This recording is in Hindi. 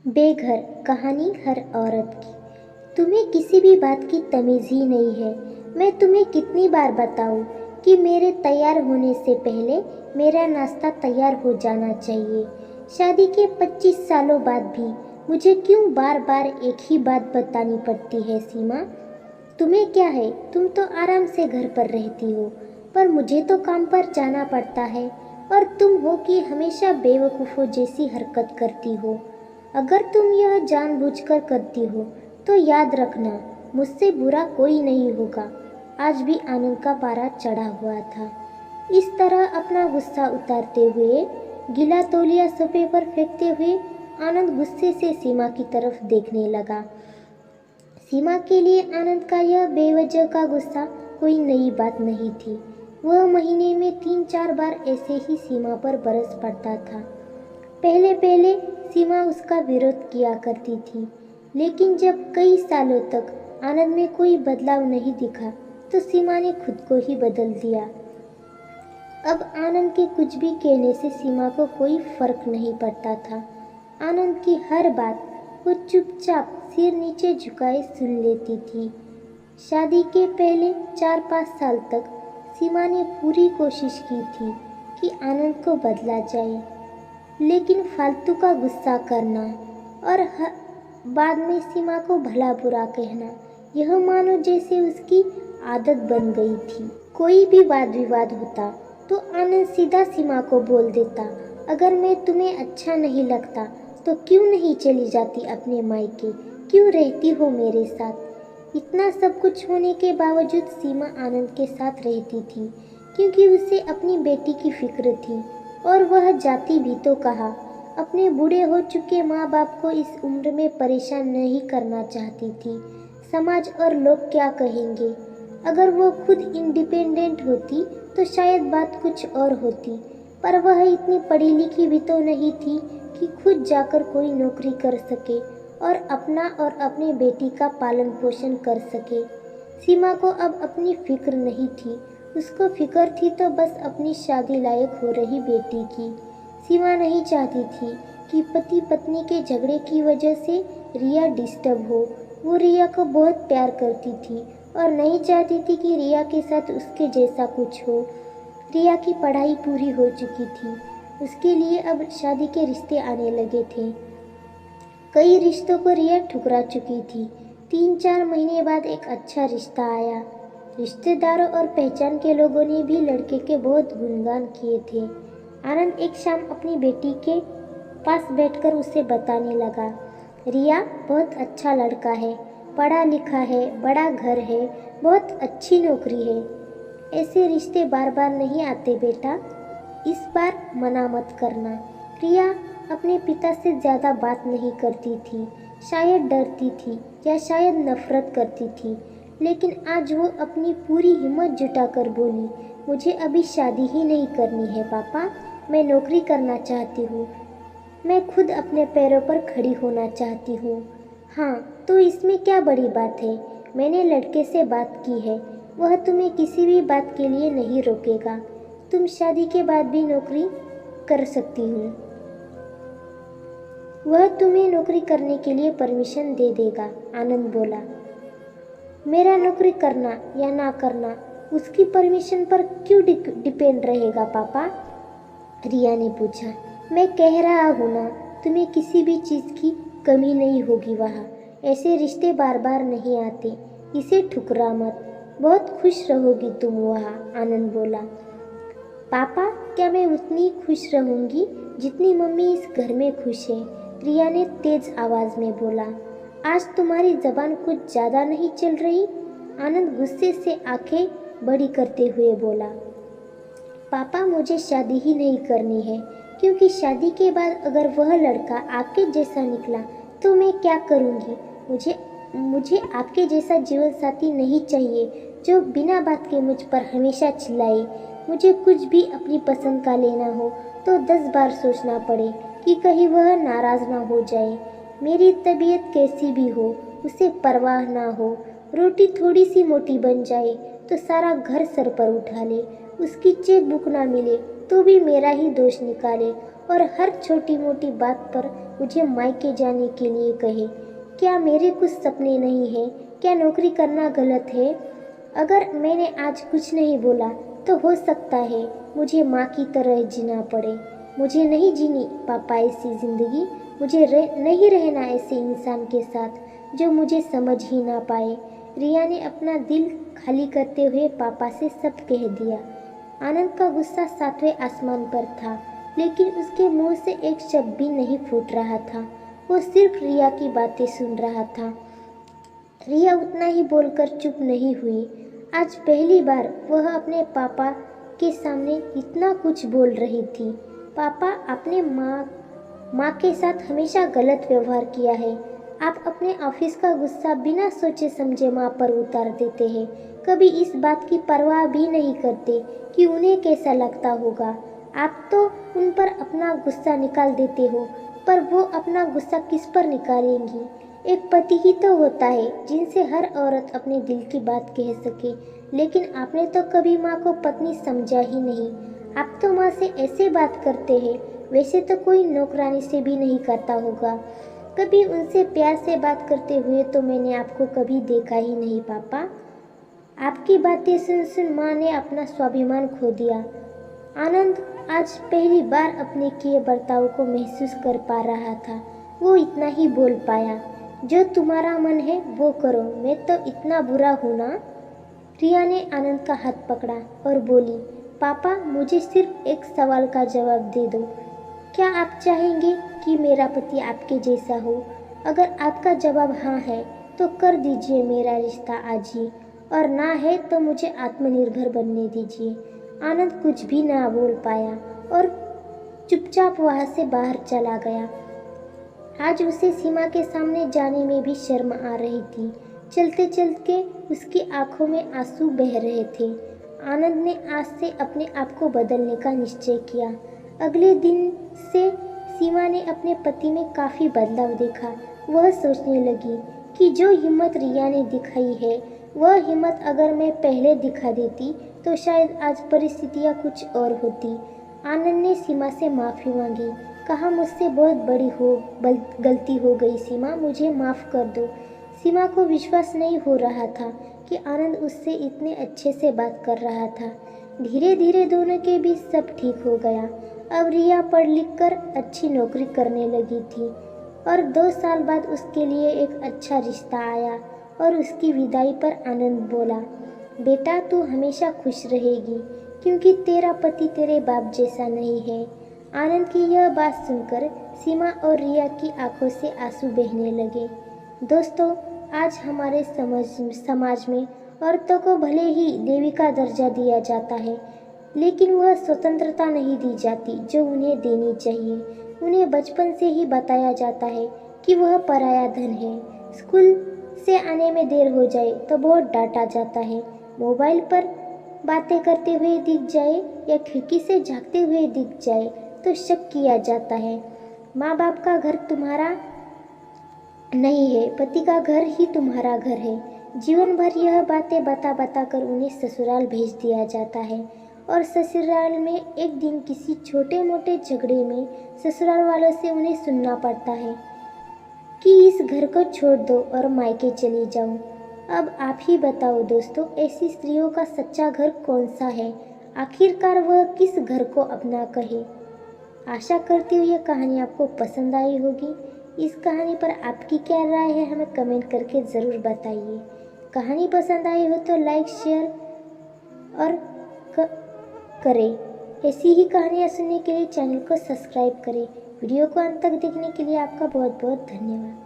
बेघर कहानी हर औरत की। तुम्हें किसी भी बात की तमीज़ ही नहीं है। मैं तुम्हें कितनी बार बताऊं कि मेरे तैयार होने से पहले मेरा नाश्ता तैयार हो जाना चाहिए। शादी के 25 सालों बाद भी मुझे क्यों बार बार एक ही बात बतानी पड़ती है सीमा? तुम्हें क्या है, तुम तो आराम से घर पर रहती हो, पर मुझे तो काम पर जाना पड़ता है। और तुम हो कि हमेशा बेवकूफ़ों जैसी हरकत करती हो। अगर तुम यह जानबूझकर करती हो तो याद रखना, मुझसे बुरा कोई नहीं होगा। आज भी आनंद का पारा चढ़ा हुआ था। इस तरह अपना गुस्सा उतारते हुए, गीला तौलिया सोफे पर फेंकते हुए आनंद गुस्से से सीमा की तरफ देखने लगा। सीमा के लिए आनंद का यह बेवजह का गुस्सा कोई नई बात नहीं थी। वह महीने में 3-4 बार ऐसे ही सीमा पर बरस पड़ता था। पहले पहले सीमा उसका विरोध किया करती थी, लेकिन जब कई सालों तक आनंद में कोई बदलाव नहीं दिखा तो सीमा ने खुद को ही बदल दिया। अब आनंद के कुछ भी कहने से सीमा को कोई फर्क नहीं पड़ता था। आनंद की हर बात वो चुपचाप सिर नीचे झुकाए सुन लेती थी। शादी के पहले 4-5 साल तक सीमा ने पूरी कोशिश की थी कि आनंद को बदला जाए, लेकिन फालतू का गुस्सा करना और बाद में सीमा को भला बुरा कहना, यह मानो जैसे उसकी आदत बन गई थी। कोई भी वाद विवाद होता तो आनंद सीधा सीमा को बोल देता, अगर मैं तुम्हें अच्छा नहीं लगता तो क्यों नहीं चली जाती अपने मायके, क्यों रहती हो मेरे साथ। इतना सब कुछ होने के बावजूद सीमा आनंद के साथ रहती थी, क्योंकि उसे अपनी बेटी की फिक्र थी। और वह जाती भी तो कहा, अपने बूढ़े हो चुके माँ बाप को इस उम्र में परेशान नहीं करना चाहती थी। समाज और लोग क्या कहेंगे। अगर वो खुद इंडिपेंडेंट होती तो शायद बात कुछ और होती, पर वह इतनी पढ़ी लिखी भी तो नहीं थी कि खुद जाकर कोई नौकरी कर सके और अपना और अपनी बेटी का पालन पोषण कर सके। सीमा को अब अपनी फिक्र नहीं थी, उसको फिक्र थी तो बस अपनी शादी लायक हो रही बेटी की। सीमा नहीं चाहती थी कि पति पत्नी के झगड़े की वजह से रिया डिस्टर्ब हो। वो रिया को बहुत प्यार करती थी और नहीं चाहती थी कि रिया के साथ उसके जैसा कुछ हो। रिया की पढ़ाई पूरी हो चुकी थी, उसके लिए अब शादी के रिश्ते आने लगे थे। कई रिश्तों को रिया ठुकरा चुकी थी। 3-4 महीने बाद एक अच्छा रिश्ता आया। रिश्तेदारों और पहचान के लोगों ने भी लड़के के बहुत गुणगान किए थे। आनंद एक शाम अपनी बेटी के पास बैठकर उसे बताने लगा, रिया बहुत अच्छा लड़का है, पढ़ा लिखा है, बड़ा घर है, बहुत अच्छी नौकरी है। ऐसे रिश्ते बार बार नहीं आते बेटा, इस बार मना मत करना। रिया अपने पिता से ज़्यादा बात नहीं करती थी, शायद डरती थी या शायद नफरत करती थी, लेकिन आज वो अपनी पूरी हिम्मत जुटाकर बोली, मुझे अभी शादी ही नहीं करनी है पापा, मैं नौकरी करना चाहती हूँ, मैं खुद अपने पैरों पर खड़ी होना चाहती हूँ। हाँ, तो इसमें क्या बड़ी बात है। मैंने लड़के से बात की है, वह तुम्हें किसी भी बात के लिए नहीं रोकेगा। तुम शादी के बाद भी नौकरी कर सकती हो, वह तुम्हें नौकरी करने के लिए परमिशन दे देगा। आनंद बोला, मेरा नौकरी करना या ना करना उसकी परमिशन पर क्यों डिपेंड रहेगा पापा? रिया ने पूछा। मैं कह रहा हूँ ना, तुम्हें किसी भी चीज़ की कमी नहीं होगी वहाँ। ऐसे रिश्ते बार बार नहीं आते, इसे ठुकरा मत, बहुत खुश रहोगी तुम वहाँ। आनंद बोला, पापा क्या मैं उतनी खुश रहूँगी जितनी मम्मी इस घर में खुश है? रिया ने तेज आवाज़ में बोला। आज तुम्हारी जबान कुछ ज़्यादा नहीं चल रही? आनंद गुस्से से आंखें बड़ी करते हुए बोला, पापा मुझे शादी ही नहीं करनी है, क्योंकि शादी के बाद अगर वह लड़का आपके जैसा निकला तो मैं क्या करूँगी? मुझे आपके जैसा जीवन साथी नहीं चाहिए जो बिना बात के मुझ पर हमेशा चिल्लाए। मुझे कुछ भी अपनी पसंद का लेना हो तो 10 बार सोचना पड़े कि कहीं वह नाराज़ ना हो जाए। मेरी तबीयत कैसी भी हो उसे परवाह ना हो। रोटी थोड़ी सी मोटी बन जाए तो सारा घर सर पर उठा ले, उसकी चेक बुक ना मिले तो भी मेरा ही दोष निकाले और हर छोटी मोटी बात पर मुझे मायके जाने के लिए कहे। क्या मेरे कुछ सपने नहीं हैं? क्या नौकरी करना गलत है? अगर मैंने आज कुछ नहीं बोला तो हो सकता है मुझे माँ की तरह जीना पड़े। मुझे नहीं जीनी पापा ऐसी ज़िंदगी। मुझे नहीं रहना ऐसे इंसान के साथ जो मुझे समझ ही ना पाए। रिया ने अपना दिल खाली करते हुए पापा से सब कह दिया। आनंद का गुस्सा सातवें आसमान पर था, लेकिन उसके मुंह से एक शब्द भी नहीं फूट रहा था। वो सिर्फ रिया की बातें सुन रहा था। रिया उतना ही बोलकर चुप नहीं हुई। आज पहली बार वह अपने पापा के सामने इतना कुछ बोल रही थी। पापा, आपने माँ के साथ हमेशा गलत व्यवहार किया है। आप अपने ऑफिस का गुस्सा बिना सोचे समझे माँ पर उतार देते हैं। कभी इस बात की परवाह भी नहीं करते कि उन्हें कैसा लगता होगा। आप तो उन पर अपना गुस्सा निकाल देते हो, पर वो अपना गुस्सा किस पर निकालेंगी? एक पति ही तो होता है जिनसे हर औरत अपने दिल की बात कह सके, लेकिन आपने तो कभी माँ को पत्नी समझा ही नहीं। आप तो माँ से ऐसे बात करते हैं वैसे तो कोई नौकरानी से भी नहीं करता होगा। कभी उनसे प्यार से बात करते हुए तो मैंने आपको कभी देखा ही नहीं पापा। आपकी बातें सुन सुन माँ ने अपना स्वाभिमान खो दिया। आनंद आज पहली बार अपने किए बर्ताव को महसूस कर पा रहा था। वो इतना ही बोल पाया, जो तुम्हारा मन है वो करो, मैं तो इतना बुरा हूँ ना? रिया ने आनंद का हाथ पकड़ा और बोली, पापा, मुझे सिर्फ एक सवाल का जवाब दे दो। क्या आप चाहेंगे कि मेरा पति आपके जैसा हो? अगर आपका जवाब हाँ है तो कर दीजिए मेरा रिश्ता आज ही, और ना है तो मुझे आत्मनिर्भर बनने दीजिए। आनंद कुछ भी ना बोल पाया और चुपचाप वहाँ से बाहर चला गया। आज उसे सीमा के सामने जाने में भी शर्म आ रही थी। चलते चलते उसकी आंखों में आंसू बह रहे थे। आनंद ने आज से अपने आप को बदलने का निश्चय किया। अगले दिन से सीमा ने अपने पति में काफ़ी बदलाव देखा। वह सोचने लगी कि जो हिम्मत रिया ने दिखाई है, वह हिम्मत अगर मैं पहले दिखा देती तो शायद आज परिस्थितियाँ कुछ और होती। आनंद ने सीमा से माफ़ी मांगी, कहा, मुझसे बहुत बड़ी गलती हो गई सीमा, मुझे माफ़ कर दो। सीमा को विश्वास नहीं हो रहा था कि आनंद उससे इतने अच्छे से बात कर रहा था। धीरे धीरे दोनों के बीच सब ठीक हो गया। अब रिया पढ़ लिख कर अच्छी नौकरी करने लगी थी और 2 साल बाद उसके लिए एक अच्छा रिश्ता आया और उसकी विदाई पर आनंद बोला, बेटा, तू हमेशा खुश रहेगी क्योंकि तेरा पति तेरे बाप जैसा नहीं है। आनंद की यह बात सुनकर सीमा और रिया की आंखों से आंसू बहने लगे। दोस्तों, आज हमारे समाज में औरतों को भले ही देवी का दर्जा दिया जाता है, लेकिन वह स्वतंत्रता नहीं दी जाती जो उन्हें देनी चाहिए। उन्हें बचपन से ही बताया जाता है कि वह पराया धन है। स्कूल से आने में देर हो जाए तो बहुत डांटा जाता है। मोबाइल पर बातें करते हुए दिख जाए या खिड़की से झांकते हुए दिख जाए तो शक किया जाता है। माँ बाप का घर तुम्हारा नहीं है, पति का घर ही तुम्हारा घर है। जीवन भर यह बातें बता बता कर उन्हें ससुराल भेज दिया जाता है और ससुराल में एक दिन किसी छोटे मोटे झगड़े में ससुराल वालों से उन्हें सुनना पड़ता है कि इस घर को छोड़ दो और मायके चली जाओ। अब आप ही बताओ दोस्तों, ऐसी स्त्रियों का सच्चा घर कौन सा है? आखिरकार वह किस घर को अपना कहे? आशा करती हूँ यह कहानी आपको पसंद आई होगी। इस कहानी पर आपकी क्या राय है हमें कमेंट करके ज़रूर बताइए। कहानी पसंद आई हो तो लाइक शेयर और करें। ऐसी ही कहानियाँ सुनने के लिए चैनल को सब्सक्राइब करें। वीडियो को अंत तक देखने के लिए आपका बहुत बहुत धन्यवाद।